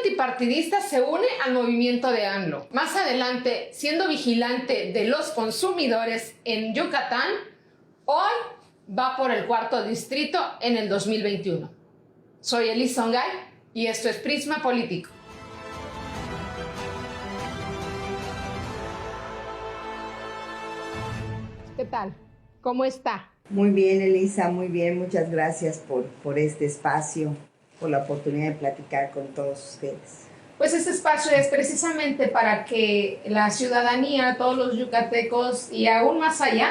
antipartidista se une al movimiento de AMLO. Más adelante, siendo vigilante de los consumidores en Yucatán, hoy va por el 4º distrito en el 2021. Soy Elisa Ongay y esto es Prisma Político. ¿Qué tal? ¿Cómo está? Muy bien, Elisa, muy bien. Muchas gracias por este espacio, por la oportunidad de platicar con todos ustedes. Pues este espacio es precisamente para que la ciudadanía, todos los yucatecos y aún más allá,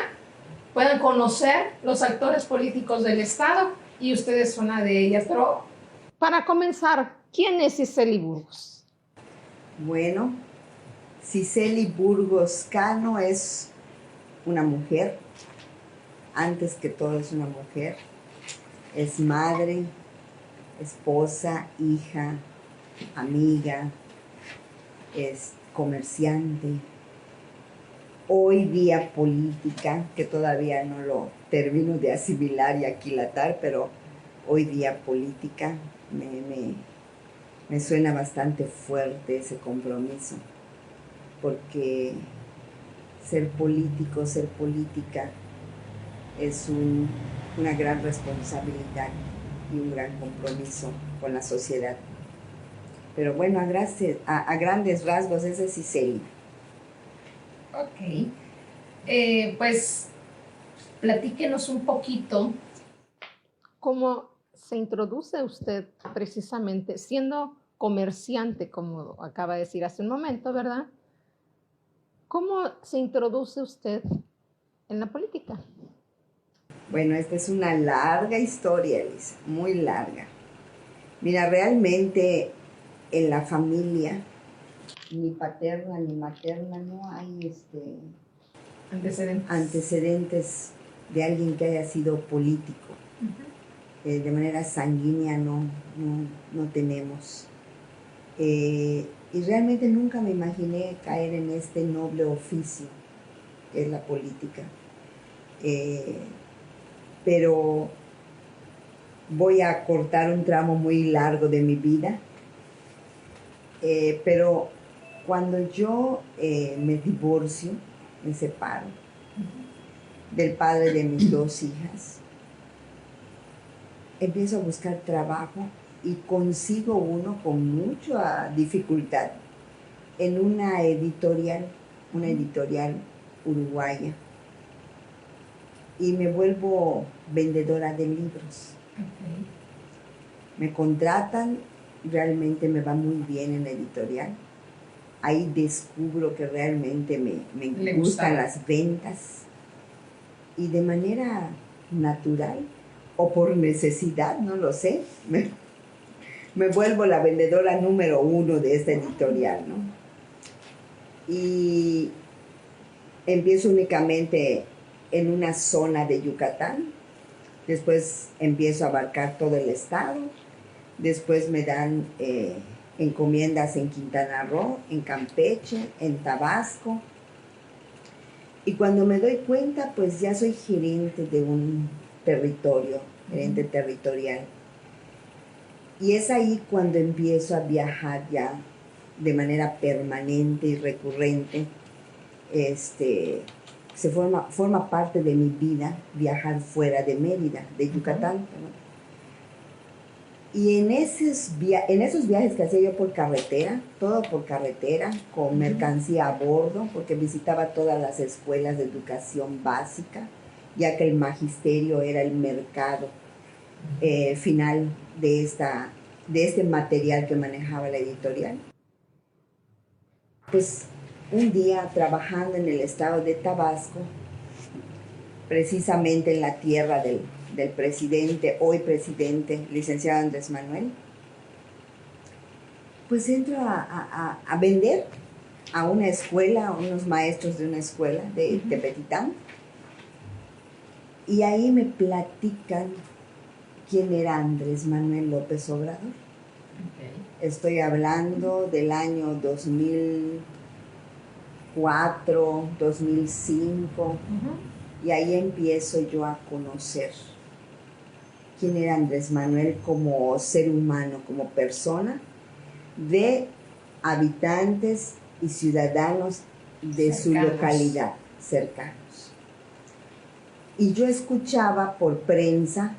puedan conocer los actores políticos del Estado, y ustedes son una de ellas. Pero para comenzar, ¿quién es Cicely Burgos? Bueno, Cicely Burgos Cano es una mujer, antes que todo es una mujer, es madre, esposa, hija, amiga, es comerciante, hoy día política, que todavía no lo termino de asimilar y aquilatar, pero hoy día política me suena bastante fuerte ese compromiso, porque ser político, ser política es una gran responsabilidad y un gran compromiso con la sociedad. Pero bueno, a grandes rasgos, esa es Cicely. Ok. Pues platíquenos un poquito cómo se introduce usted precisamente siendo comerciante, como acaba de decir hace un momento, ¿verdad? ¿Cómo se introduce usted en la política? Bueno, esta es una larga historia, Elisa, muy larga. Mira, realmente en la familia, ni paterna ni materna, no hay antecedentes de alguien que haya sido político. De manera sanguínea no tenemos. Y realmente nunca me imaginé caer en este noble oficio que es la política. Pero voy a cortar un tramo muy largo de mi vida. Pero cuando yo me divorcio, me separo del padre de mis 2 hijas, empiezo a buscar trabajo y consigo uno con mucha dificultad en una editorial uruguaya, y me vuelvo vendedora de libros. Okay. Me contratan, realmente me va muy bien en la editorial. Ahí descubro que realmente me gustan las ventas, y de manera natural o por necesidad, no lo sé, me vuelvo la vendedora número 1 de esta editorial, ¿no? Y empiezo únicamente en una zona de Yucatán, después empiezo a abarcar todo el estado, después me dan encomiendas en Quintana Roo, en Campeche, en Tabasco, y cuando me doy cuenta, pues ya soy gerente de un territorio, gerente territorial. Y es ahí cuando empiezo a viajar ya de manera permanente y recurrente. Forma parte de mi vida viajar fuera de Mérida, de Yucatán. Y en esos viajes que hacía yo por carretera, todo por carretera, con mercancía a bordo, porque visitaba todas las escuelas de educación básica, ya que el magisterio era el mercado final de este material que manejaba la editorial. Pues un día, trabajando en el estado de Tabasco, precisamente en la tierra del presidente, hoy presidente, licenciado Andrés Manuel, pues entro a vender a una escuela, a unos maestros de una escuela de Tepetitán, y ahí me platican quién era Andrés Manuel López Obrador. Okay. Estoy hablando del año 2004, 2005, y ahí empiezo yo a conocer quién era Andrés Manuel como ser humano, como persona, de habitantes y ciudadanos de su localidad, cercanos. Y yo escuchaba por prensa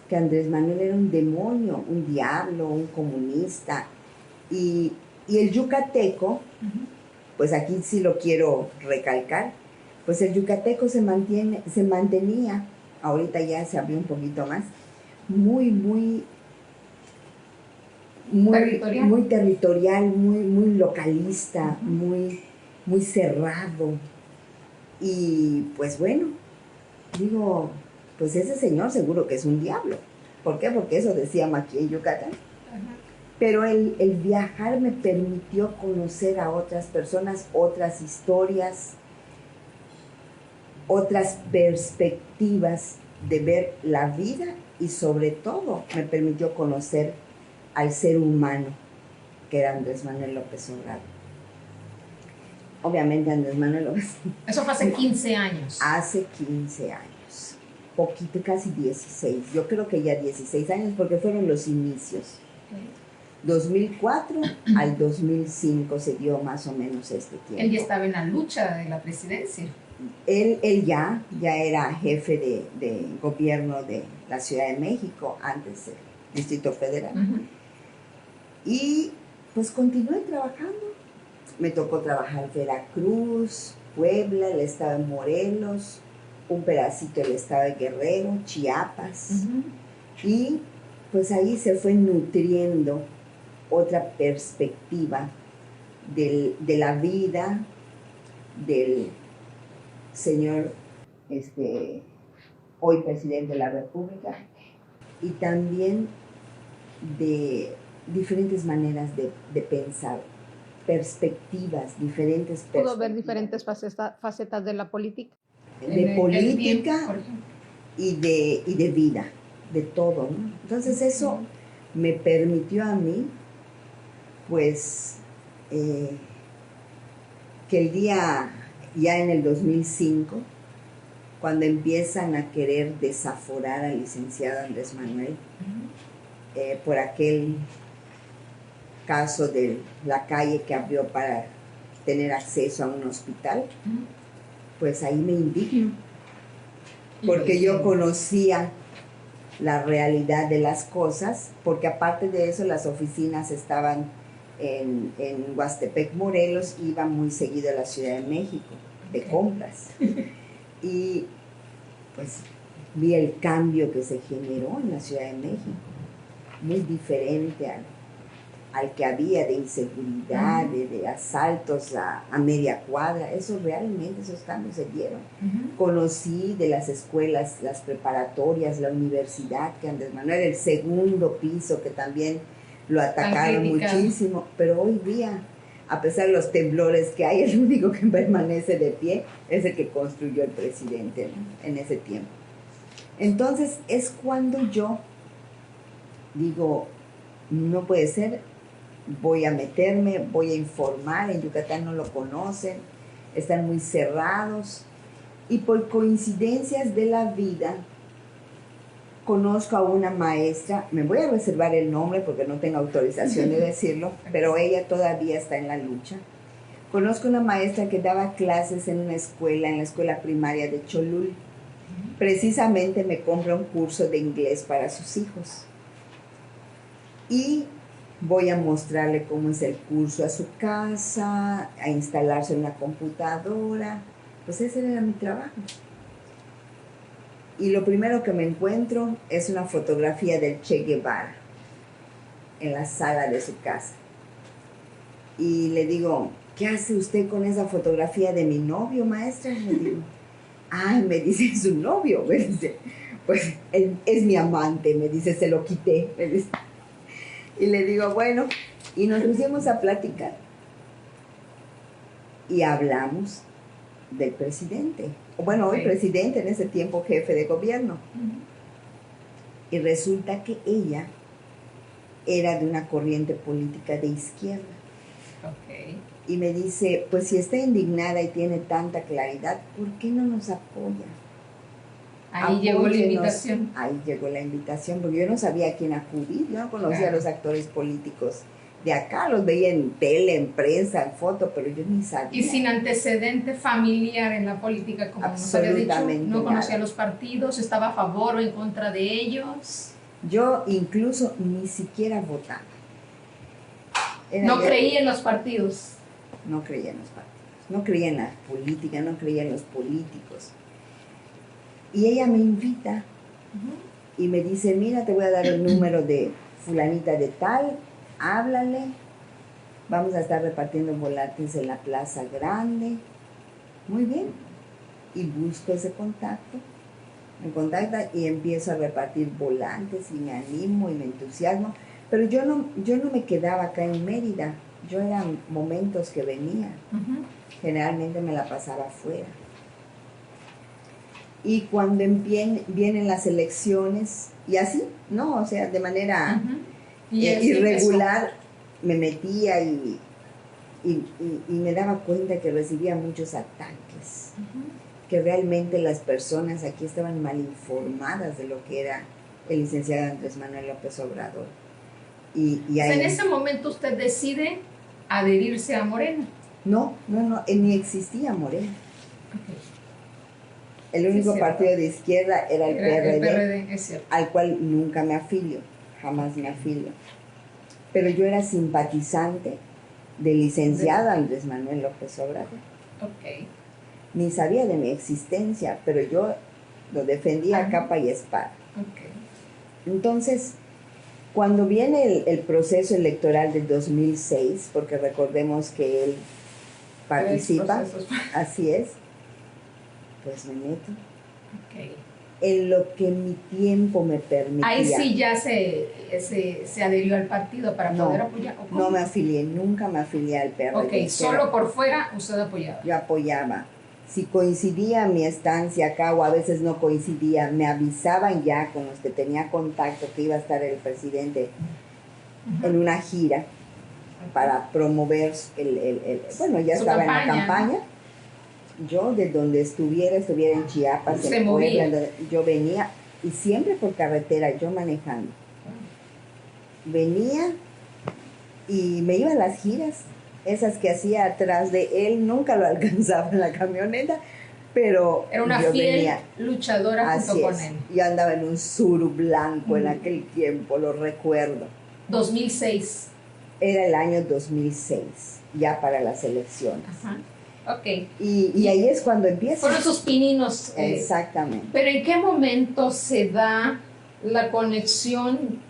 que Andrés Manuel era un demonio, un diablo, un comunista. Y el yucateco, pues aquí sí lo quiero recalcar, pues el yucateco se mantenía, ahorita ya se abrió un poquito más, muy territorial, muy localista, muy cerrado. Y pues bueno, digo, pues ese señor seguro que es un diablo. ¿Por qué? Porque eso decíamos aquí en Yucatán. Pero el viajar me permitió conocer a otras personas, otras historias, otras perspectivas de ver la vida y sobre todo me permitió conocer al ser humano que era Andrés Manuel López Obrador. Obviamente Andrés Manuel López. Eso fue hace 15 años. Hace 15 años, poquito, casi 16. Yo creo que ya 16 años porque fueron los inicios. 2004 al 2005 se dio más o menos este tiempo. Él ya estaba en la lucha de la presidencia. Él ya era jefe de gobierno de la Ciudad de México, antes del Distrito Federal. Y pues continué trabajando. Me tocó trabajar Veracruz, Puebla, el estado de Morelos, un pedacito del estado de Guerrero, Chiapas. Y pues ahí se fue nutriendo otra perspectiva de la vida del señor hoy presidente de la República y también de diferentes maneras de pensar, diferentes perspectivas. Pudo ver diferentes facetas de la política. De política y de vida, de todo, ¿no? Entonces eso me permitió a mí, pues, que el día, ya en el 2005, cuando empiezan a querer desaforar al licenciado Andrés Manuel, por aquel caso de la calle que abrió para tener acceso a un hospital, pues ahí me indigno, porque yo conocía la realidad de las cosas, porque aparte de eso las oficinas estaban en Huastepec, Morelos, iba muy seguido a la Ciudad de México de compras y pues vi el cambio que se generó en la Ciudad de México, muy diferente al que había de inseguridad, de asaltos a media cuadra. Eso realmente, esos cambios se dieron. Conocí de las escuelas, las preparatorias, la universidad, que Andrés Manuel, el segundo piso, que también lo atacaron muchísimo, pero hoy día, a pesar de los temblores que hay, el único que permanece de pie es el que construyó el presidente, ¿no? En ese tiempo. Entonces es cuando yo digo, no puede ser, voy a meterme, voy a informar. En Yucatán no lo conocen, están muy cerrados, y por coincidencias de la vida conozco a una maestra, me voy a reservar el nombre porque no tengo autorización de decirlo, pero ella todavía está en la lucha. Conozco una maestra que daba clases en una escuela, en la escuela primaria de Cholul. Precisamente me compra un curso de inglés para sus hijos. Y voy a mostrarle cómo es el curso a su casa, a instalarse en una computadora. Pues ese era mi trabajo. Y lo primero que me encuentro es una fotografía del Che Guevara en la sala de su casa. Y le digo, ¿qué hace usted con esa fotografía de mi novio, maestra? Le digo, ay, me dice, su novio. Me dice, pues él es mi amante, me dice, se lo quité. Me dice. Y le digo, bueno, y nos pusimos a platicar. Y hablamos del presidente. Bueno, hoy presidente, en ese tiempo jefe de gobierno. Y resulta que ella era de una corriente política de izquierda. Y me dice, pues si está indignada y tiene tanta claridad, ¿por qué no nos apoya? Ahí llegó la invitación. Ahí llegó la invitación, porque yo no sabía a quién acudir, yo no conocía a los actores políticos de acá, los veía en tele, en prensa, en foto, pero yo ni sabía. Y sin antecedente familiar en la política, como nos había dicho, no conocía los partidos, estaba a favor o en contra de ellos. Yo incluso ni siquiera votaba. No creía en los partidos. No creía en los partidos, no creía en la política, no creía en los políticos. Y ella me invita y me dice, mira, te voy a dar el número de fulanita de tal, háblale, vamos a estar repartiendo volantes en la Plaza Grande. Muy bien. Y busco ese contacto, me contacta y empiezo a repartir volantes y me animo y me entusiasmo. Pero yo no me quedaba acá en Mérida, yo eran momentos que venía, generalmente me la pasaba afuera. Y cuando vienen las elecciones, y así, ¿no? O sea, de manera irregular, me metía y me daba cuenta que recibía muchos ataques, que realmente las personas aquí estaban mal informadas de lo que era el licenciado Andrés Manuel López Obrador. Y ahí, en ese momento usted decide adherirse a Morena. No, ni existía Morena. El único partido de izquierda era el PRD, es cierto. Al cual nunca me afilio, jamás me afilio. Pero yo era simpatizante del licenciado Andrés Manuel López Obrador. Ni sabía de mi existencia, pero yo lo defendía a capa y espada. Entonces, cuando viene el proceso electoral del 2006, porque recordemos que él participa, así es, pues me meto. En lo que mi tiempo me permitía. Ahí sí ya se adherió al partido para poder apoyar. No me afilié, nunca me afilié al PRD. Solo por fuera usted apoyaba. Yo apoyaba. Si coincidía mi estancia acá o a veces no coincidía, me avisaban ya con los que tenía contacto que iba a estar el presidente en una gira para promover bueno, ya estaba en la campaña. Yo de donde estuviera en Chiapas, en Puebla, yo venía, y siempre por carretera, yo manejando. Venía y me iba a las giras, esas que hacía atrás de él, nunca lo alcanzaba en la camioneta, pero era una fiel luchadora junto con él. Yo andaba en un Suru blanco en aquel tiempo, lo recuerdo. 2006. Era el año 2006, ya para las elecciones. Y ahí es cuando empieza. Fueron sus pininos. Exactamente. Pero ¿en qué momento se da la conexión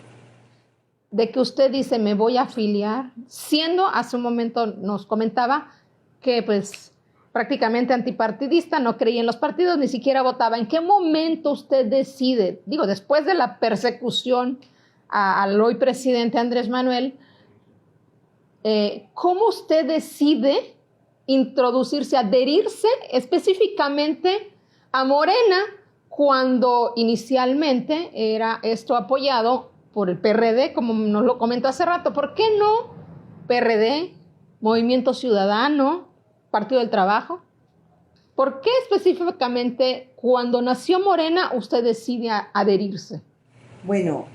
de que usted dice me voy a afiliar, siendo hace un momento nos comentaba que pues prácticamente antipartidista, no creía en los partidos, ni siquiera votaba? ¿En qué momento usted decide, después de la persecución al hoy presidente Andrés Manuel, cómo usted decide introducirse, adherirse específicamente a Morena, cuando inicialmente era esto apoyado por el PRD, como nos lo comentó hace rato? ¿Por qué no PRD, Movimiento Ciudadano, Partido del Trabajo? ¿Por qué específicamente cuando nació Morena usted decide adherirse? Bueno,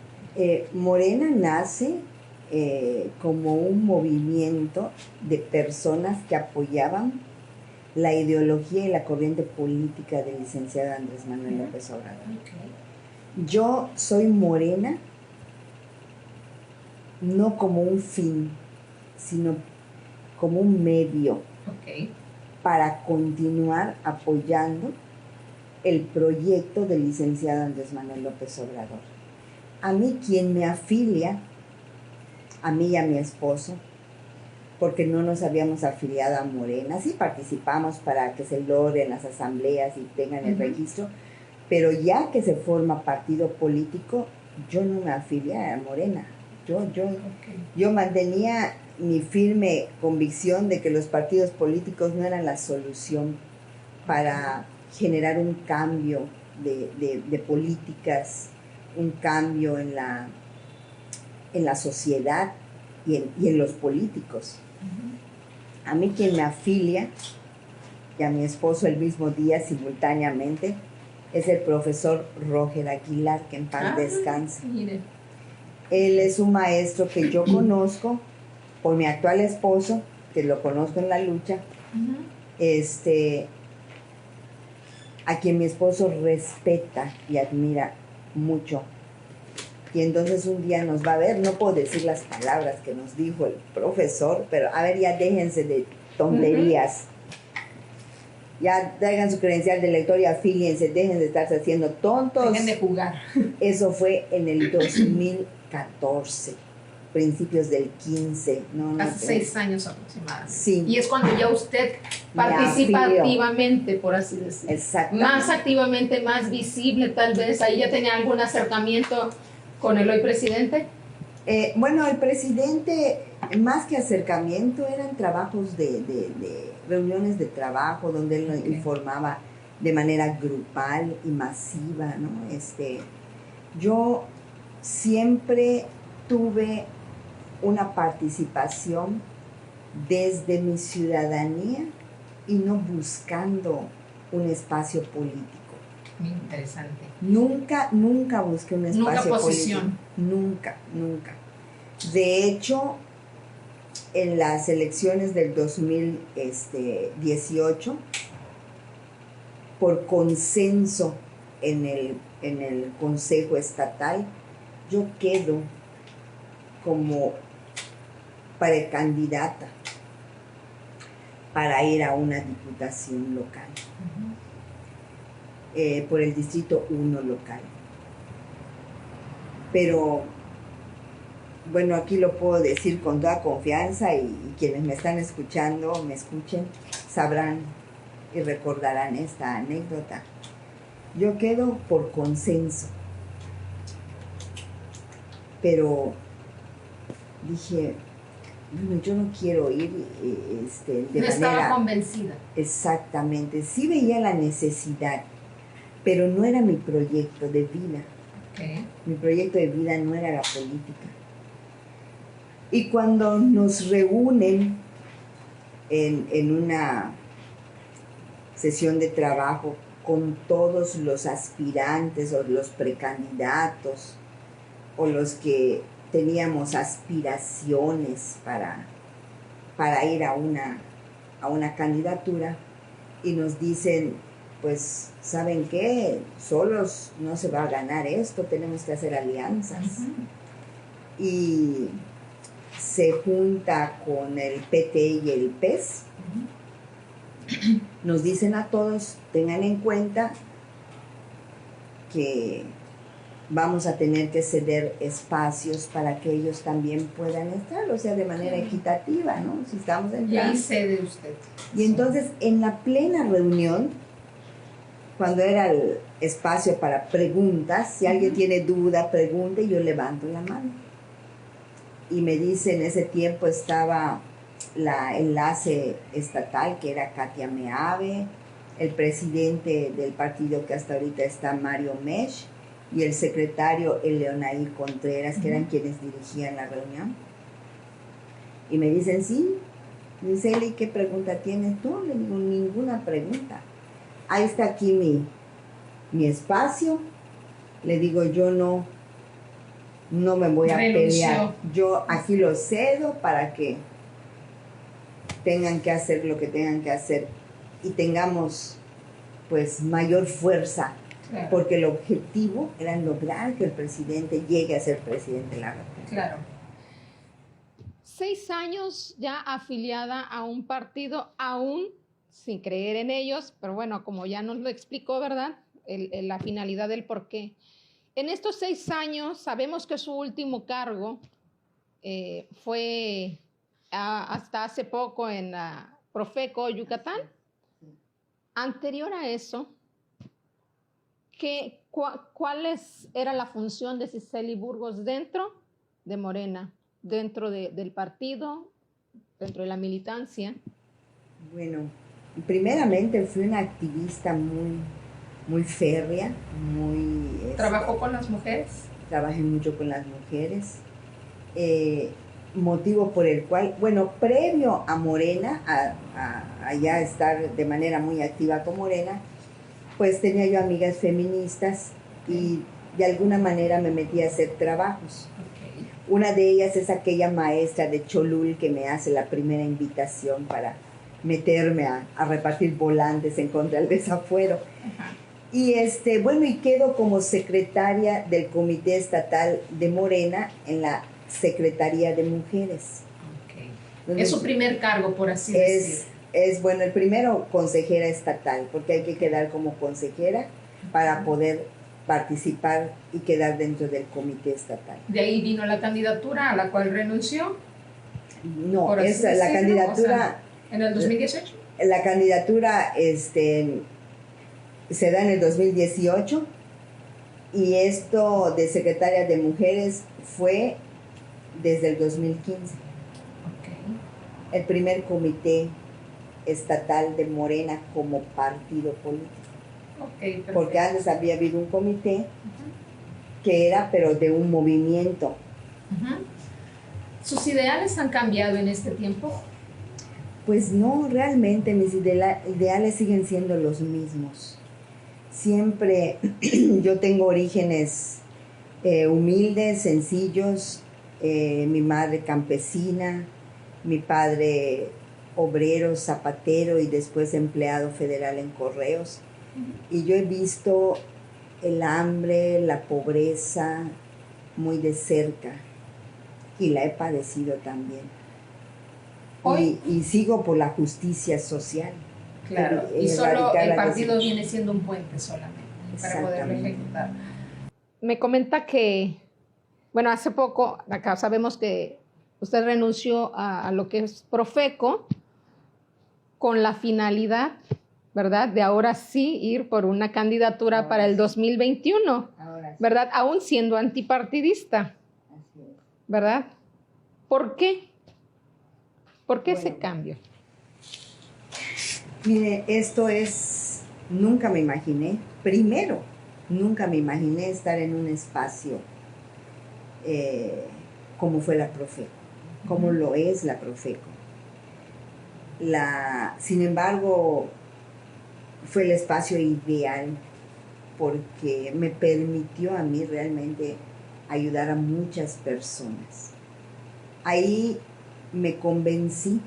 Morena nace como un movimiento de personas que apoyaban la ideología y la corriente política del licenciado Andrés Manuel López Obrador. Yo soy Morena no como un fin, sino como un medio para continuar apoyando el proyecto del licenciado Andrés Manuel López Obrador. A mí quien me afilia, a mí y a mi esposo, porque no nos habíamos afiliado a Morena, sí participamos para que se logren las asambleas y tengan el registro, pero ya que se forma partido político, yo no me afilié a Morena. Yo mantenía mi firme convicción de que los partidos políticos no eran la solución para generar un cambio de políticas, un cambio en la sociedad y en los políticos. A mí quien me afilia, y a mi esposo el mismo día simultáneamente, es el profesor Roger Aguilar, que en paz descanse. Mire. Él es un maestro que yo conozco por mi actual esposo, que lo conozco en la lucha, a quien mi esposo respeta y admira mucho. Y entonces un día nos va a ver, no puedo decir las palabras que nos dijo el profesor, pero a ver, ya déjense de tonterías. Ya traigan su credencial de lector y afíliense, dejen de estarse haciendo tontos. Dejen de jugar. Eso fue en el 2014, principios del 15. Hace 6 años aproximadamente. Sí. Y es cuando ya usted participa activamente, por así decirlo. Exactamente. Más activamente, más visible tal vez. Ahí ya tenía algún acercamiento con el hoy presidente. Bueno, el presidente, más que acercamiento, eran trabajos de reuniones de trabajo donde él nos informaba de manera grupal y masiva, ¿no? Yo siempre tuve una participación desde mi ciudadanía y no buscando un espacio político. Muy interesante. Nunca busqué un espacio político. Nunca. De hecho, en las elecciones del 2018, por consenso en el Consejo Estatal, yo quedo como precandidata para ir a una diputación local. Por el distrito 1 local. Pero, bueno, aquí lo puedo decir con toda confianza y quienes me están escuchando, me escuchen, sabrán y recordarán esta anécdota. Yo quedo por consenso, pero dije, bueno, yo no quiero ir de manera... estaba convencida. Exactamente, sí veía la necesidad, pero no era mi proyecto de vida. Okay. Mi proyecto de vida no era la política. Y cuando nos reúnen en una sesión de trabajo con todos los aspirantes o los precandidatos o los que teníamos aspiraciones para ir a una candidatura, y nos dicen, pues, ¿saben qué? Solos no se va a ganar esto, tenemos que hacer alianzas. Y se junta con el PT y el PES. Nos dicen a todos, tengan en cuenta que vamos a tener que ceder espacios para que ellos también puedan estar, o sea, de manera equitativa, ¿no? Si estamos en y ahí cede usted. Y entonces, en la plena reunión, cuando era el espacio para preguntas, si alguien tiene duda, pregunte, y yo levanto la mano. Y me dice, en ese tiempo estaba la enlace estatal, que era Katia Meave, el presidente del partido que hasta ahorita está, Mario Mesh, y el secretario Eleonaí Contreras, que eran quienes dirigían la reunión. Y me dicen, sí. Me dice, Eli, ¿qué pregunta tienes? No, le digo, ninguna pregunta. Ahí está aquí mi espacio. Le digo, yo no me voy a pelear. Yo aquí lo cedo para que tengan que hacer lo que tengan que hacer y tengamos pues mayor fuerza. Claro. Porque el objetivo era lograr que el presidente llegue a ser presidente de la República. Claro. 6 años ya afiliada a un partido, aún sin creer en ellos, pero bueno, como ya nos lo explicó, ¿verdad? La finalidad del por qué. En estos 6 años, sabemos que su último cargo fue hasta hace poco en Profeco, Yucatán. Anterior a eso, ¿cuál era la función de Cicely Burgos dentro de Morena, dentro del partido, dentro de la militancia? Bueno, primeramente fui una activista muy férrea, muy... ¿Trabajó con las mujeres? Trabajé mucho con las mujeres, motivo por el cual, bueno, previo a Morena, a ya estar de manera muy activa con Morena, pues tenía yo amigas feministas y de alguna manera me metí a hacer trabajos. Una de ellas es aquella maestra de Cholul que me hace la primera invitación para meterme a repartir volantes en contra del desafuero. Ajá. Y bueno, y quedo como secretaria del Comité Estatal de Morena en la Secretaría de Mujeres. Okay. Es su primer cargo, por así decirlo. Bueno, el primero, consejera estatal, porque hay que quedar como consejera para poder participar y quedar dentro del comité estatal. ¿De ahí vino la candidatura a la cual renunció? No, es la candidatura... O sea, ¿en el 2018? La candidatura se da en el 2018 y esto de secretaria de mujeres fue desde el 2015. Okay. El primer comité estatal de Morena como partido político. Okay, porque antes había habido un comité que era pero de un movimiento. ¿Sus ideales han cambiado en este tiempo? Pues no, realmente mis ideales siguen siendo los mismos. Siempre yo tengo orígenes humildes, sencillos, mi madre campesina, mi padre obrero, zapatero y después empleado federal en correos. Y yo he visto el hambre, la pobreza muy de cerca y la he padecido también. Y sigo por la justicia social. Claro, y solo el partido viene siendo un puente solamente para poderlo ejecutar. Me comenta que, bueno, hace poco, acá sabemos que usted renunció a lo que es Profeco con la finalidad, ¿verdad?, de ahora sí ir por una candidatura ahora para el 2021, ¿verdad?, aún siendo antipartidista, ¿verdad? ¿Por qué? ¿Por qué ese cambio? Mire, nunca me imaginé, primero, nunca me imaginé estar en un espacio como fue la Profeco, como lo es la Profeco. Sin embargo, fue el espacio ideal porque me permitió a mí realmente ayudar a muchas personas. Ahí me convencí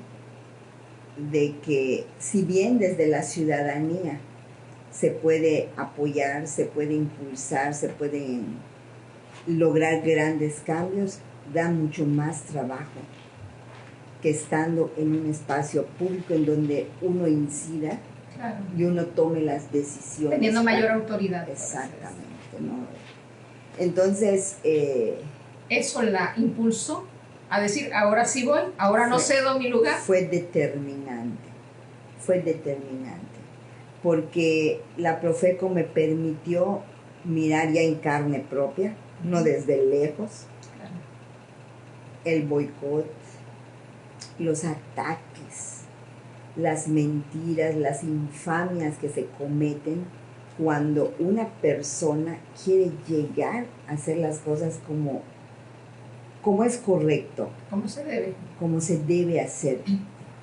de que si bien desde la ciudadanía se puede apoyar, se puede impulsar, se pueden lograr grandes cambios, da mucho más trabajo que estando en un espacio público en donde uno incida. Claro. Y uno tome las decisiones. Teniendo mayor autoridad. Exactamente, ¿no? Entonces... ¿eso la impulsó a decir, ahora sí voy, ahora no cedo mi lugar? Fue determinante, porque la Profeco me permitió mirar ya en carne propia, no desde lejos, claro, el boicot, los ataques, las mentiras, las infamias que se cometen cuando una persona quiere llegar a hacer las cosas como es correcto. Como se debe. Como se debe hacer,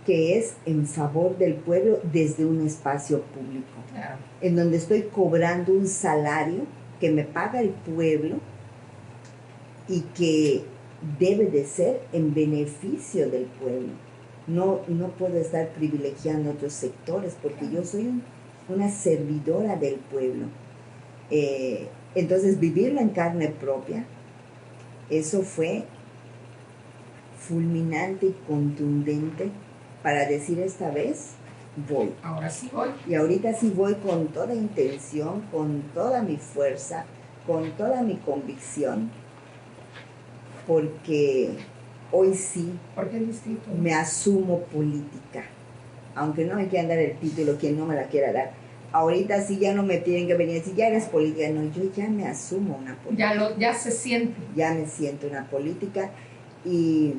que es en favor del pueblo desde un espacio público. Claro. En donde estoy cobrando un salario que me paga el pueblo y que debe de ser en beneficio del pueblo. No puedo estar privilegiando otros sectores porque yo soy una servidora del pueblo. Entonces, vivirlo en carne propia, eso fue fulminante y contundente para decir esta vez voy. Ahora sí voy. Y ahorita sí voy con toda intención, con toda mi fuerza, con toda mi convicción, porque hoy sí me asumo política, aunque no me quieran dar el título, quien no me la quiera dar. Ahorita sí ya no me tienen que venir a decir, ya eres política. No, yo ya me asumo una política. Ya se siente. Ya me siento una política y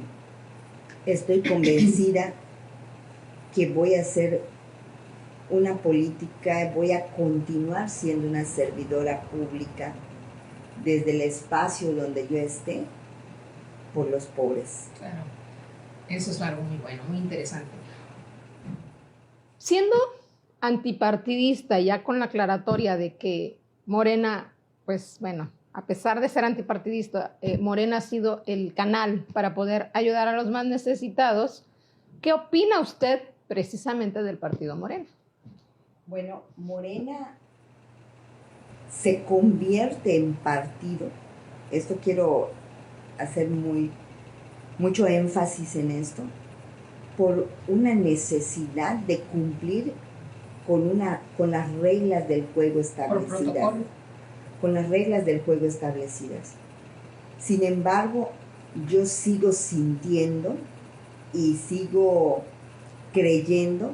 estoy convencida que voy a hacer una política, voy a continuar siendo una servidora pública desde el espacio donde yo esté por los pobres. Claro, eso es algo muy bueno, muy interesante. Siendo antipartidista, ya con la aclaratoria de que Morena, pues bueno, a pesar de ser antipartidista, Morena ha sido el canal para poder ayudar a los más necesitados. ¿Qué opina usted precisamente del partido Morena? Bueno, Morena se convierte en partido. Esto quiero hacer mucho énfasis en esto, por una necesidad de cumplir con las reglas del juego establecidas. Con las reglas del juego establecidas. Sin embargo, yo sigo sintiendo y sigo creyendo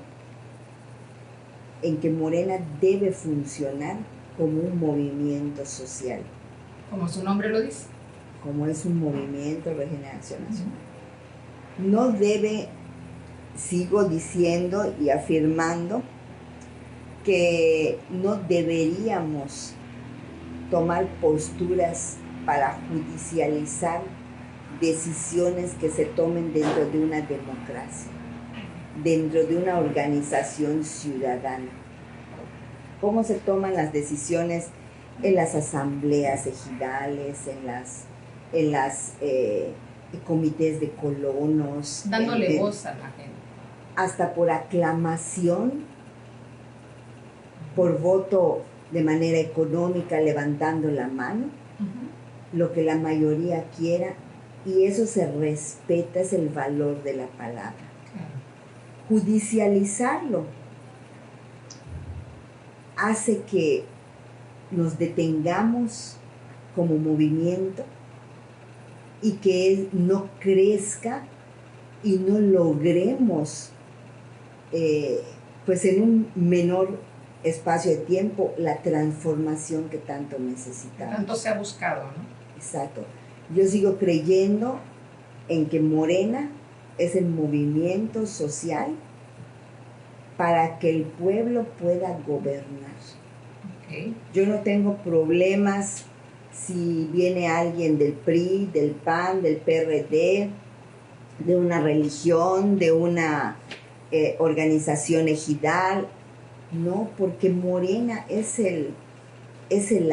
en que Morena debe funcionar como un movimiento social. Como su nombre lo dice. Como es un movimiento de regeneración nacional. No debe, sigo diciendo y afirmando, que no deberíamos tomar posturas para judicializar decisiones que se tomen dentro de una democracia, dentro de una organización ciudadana. ¿Cómo se toman las decisiones en las asambleas ejidales, en las comités de colonos? Dándole voz a la gente. Hasta por aclamación, por voto de manera económica, levantando la mano, lo que la mayoría quiera, y eso se respeta, es el valor de la palabra. Judicializarlo hace que nos detengamos como movimiento y que no crezca y no logremos, pues en un menor espacio de tiempo, la transformación que tanto necesitamos. Tanto se ha buscado, ¿no? Exacto. Yo sigo creyendo en que Morena es el movimiento social para que el pueblo pueda gobernar. Okay. Yo no tengo problemas si viene alguien del PRI, del PAN, del PRD, de una religión, de una organización ejidal. No, porque Morena es el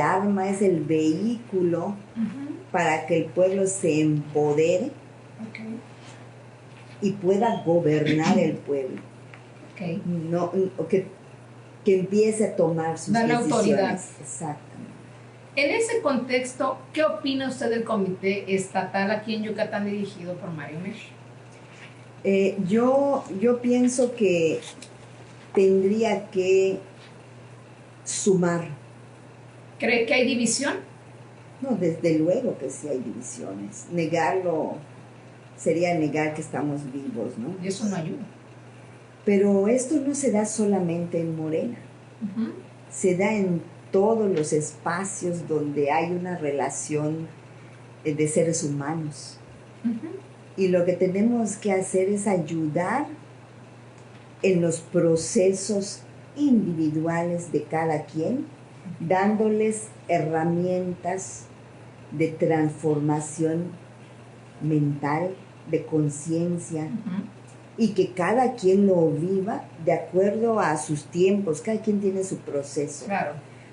arma, es el vehículo para que el pueblo se empodere y pueda gobernar el pueblo. No, que empiece a tomar sus decisiones. La autoridad. Exactamente. En ese contexto, ¿qué opina usted del comité estatal aquí en Yucatán dirigido por Mario Mesh? Yo pienso que tendría que sumar. ¿Cree que hay división? No, desde luego que sí hay divisiones. Negarlo sería negar que estamos vivos, ¿no? Y eso no ayuda. Pero esto no se da solamente en Morena. Se da en todos los espacios donde hay una relación de seres humanos. Y lo que tenemos que hacer es ayudar en los procesos individuales de cada quien, dándoles herramientas de transformación mental, de conciencia, y que cada quien lo viva de acuerdo a sus tiempos. Cada quien tiene su proceso. Claro.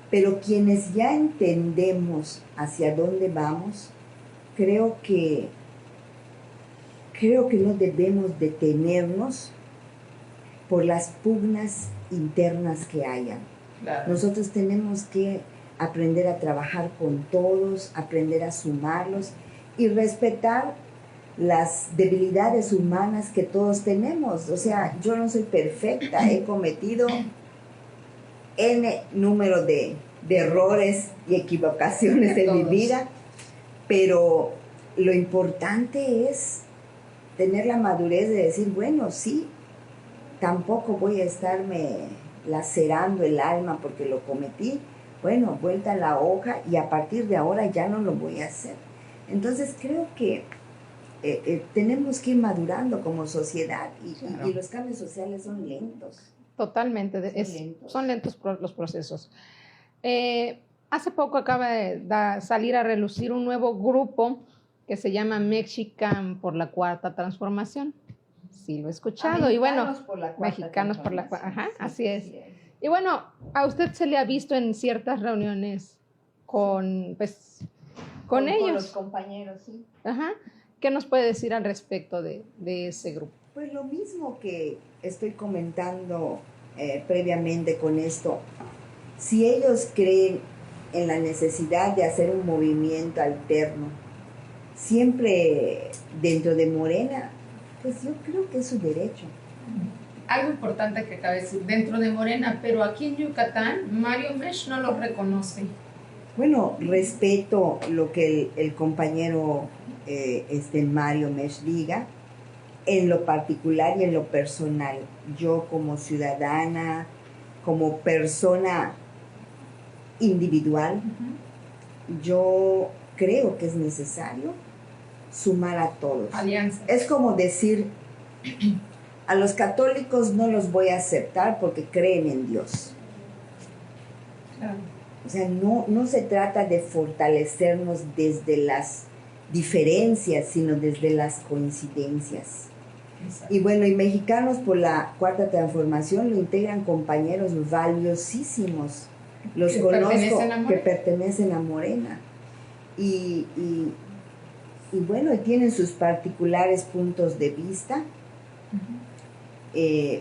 Pero quienes ya entendemos hacia dónde vamos, creo que no debemos detenernos por las pugnas internas que hayan. Claro. Nosotros tenemos que aprender a trabajar con todos, aprender a sumarlos y respetar las debilidades humanas que todos tenemos. O sea, yo no soy perfecta, he cometido N número de errores y equivocaciones en mi vida, pero lo importante es tener la madurez de decir, bueno, sí, tampoco voy a estarme lacerando el alma porque lo cometí. Bueno, vuelta a la hoja y a partir de ahora ya no lo voy a hacer. Entonces creo que tenemos que ir madurando como sociedad y los cambios sociales son lentos. Totalmente, son lentos los procesos. Hace poco acaba de salir a relucir un nuevo grupo que se llama Mexican por la Cuarta Transformación. Sí, lo he escuchado. Y bueno, Mexicanos por la Cuarta. Ajá, sí, así es. Y bueno, a usted se le ha visto en ciertas reuniones con, pues, con ellos. Con los compañeros, sí. Ajá. ¿Qué nos puede decir al respecto de ese grupo? Pues lo mismo que estoy comentando previamente con esto. Si ellos creen en la necesidad de hacer un movimiento alterno, siempre dentro de Morena, pues yo creo que es su derecho. Algo importante que acaba de decir, dentro de Morena, pero aquí en Yucatán, Mario Mesh no lo reconoce. Bueno, respeto lo que el compañero Mario Mesh diga, en lo particular y en lo personal. Yo como ciudadana, como persona individual, yo creo que es necesario sumar a todos. Alianza. Es como decir, a los católicos no los voy a aceptar porque creen en Dios. Claro. O sea, no se trata de fortalecernos desde las diferencias, sino desde las coincidencias. Exacto. Y bueno, y Mexicanos por la Cuarta Transformación lo integran compañeros valiosísimos. Los que conozco que pertenecen a Morena. Y bueno, tienen sus particulares puntos de vista.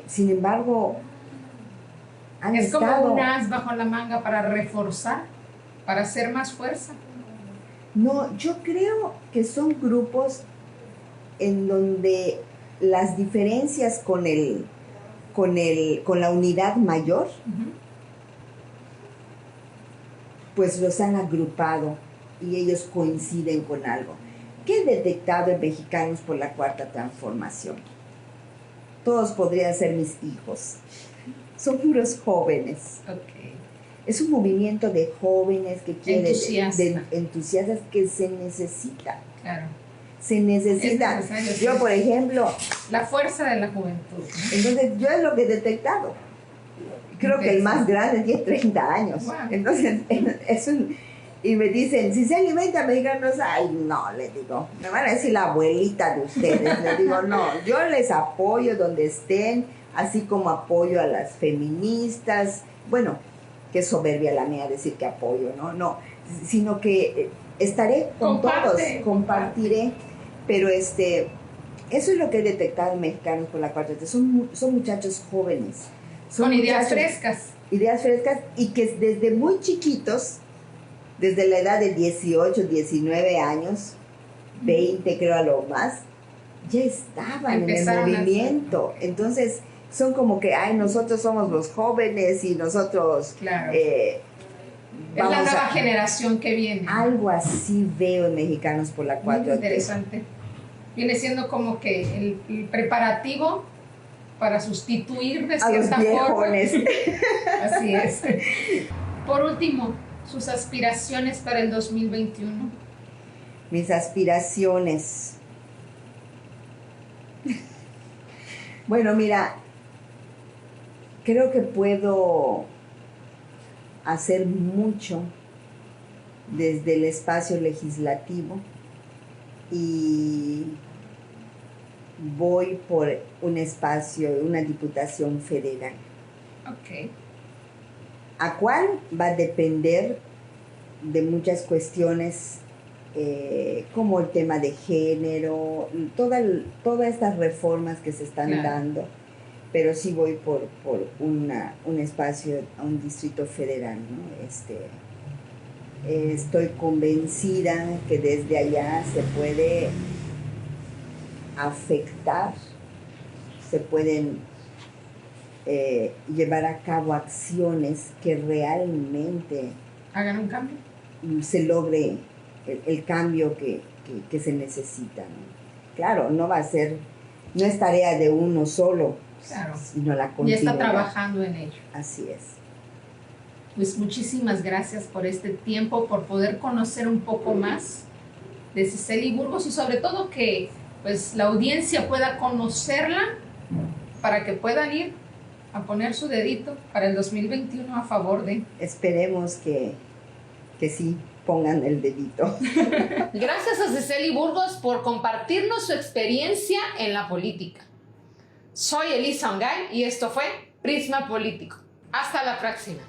Sin embargo, han es estado... como un as bajo la manga para reforzar, para hacer más fuerza. No, yo creo que son grupos en donde las diferencias con la unidad mayor, pues los han agrupado y ellos coinciden con algo. ¿Qué he detectado en Mexicanos por la Cuarta Transformación? Todos podrían ser mis hijos. Son puros jóvenes. Okay. Es un movimiento de jóvenes que quieren, entusiastas que se necesita. Claro. Se necesita. Yo, por ejemplo... La fuerza de la juventud, ¿no? Entonces, yo es lo que he detectado. Creo que el más grande tiene 30 años. Wow. Entonces, y me dicen, si se alimenta mexicanos, ay, no, les digo, me van a decir la abuelita de ustedes. Les digo, no, yo les apoyo donde estén, así como apoyo a las feministas. Bueno, qué soberbia la mía decir que apoyo, ¿no? Sino que estaré con todos, compartiré, pero eso es lo que he detectado en Mexicanos por la Cuarta. Son muchachos jóvenes. Con ideas frescas. Ideas frescas y que desde muy chiquitos, desde la edad de 18, 19 años, 20 creo a lo más, ya estaban empezaron en el movimiento. Entonces son como que, ay, nosotros somos los jóvenes y nosotros... Claro. Es la nueva generación que viene. Algo así veo en Mexicanos por la 4T. Muy interesante. Viene siendo como que el preparativo para sustituir de cierta forma. Así es. Por último, sus aspiraciones para el 2021. Mis aspiraciones. Bueno, mira, creo que puedo hacer mucho desde el espacio legislativo y voy por un espacio, una diputación federal. Ok. ¿A cuál? Va a depender de muchas cuestiones como el tema de género, todas estas reformas que se están dando, pero sí voy por un espacio, a un distrito federal, ¿no? Estoy convencida que desde allá se puede afectar, se pueden llevar a cabo acciones que realmente hagan un cambio, se logre el cambio que se necesita, ¿no? Claro, no es tarea de uno solo, claro, sino la continuidad. Ya está trabajando en ello. Así es. Pues muchísimas gracias por este tiempo, por poder conocer un poco más de Cicely Burgos y sobre todo que pues la audiencia pueda conocerla para que puedan ir a poner su dedito para el 2021 a favor de... Esperemos que sí pongan el dedito. Gracias a Cicely Burgos por compartirnos su experiencia en la política. Soy Elisa Ongay y esto fue Prisma Político. Hasta la próxima.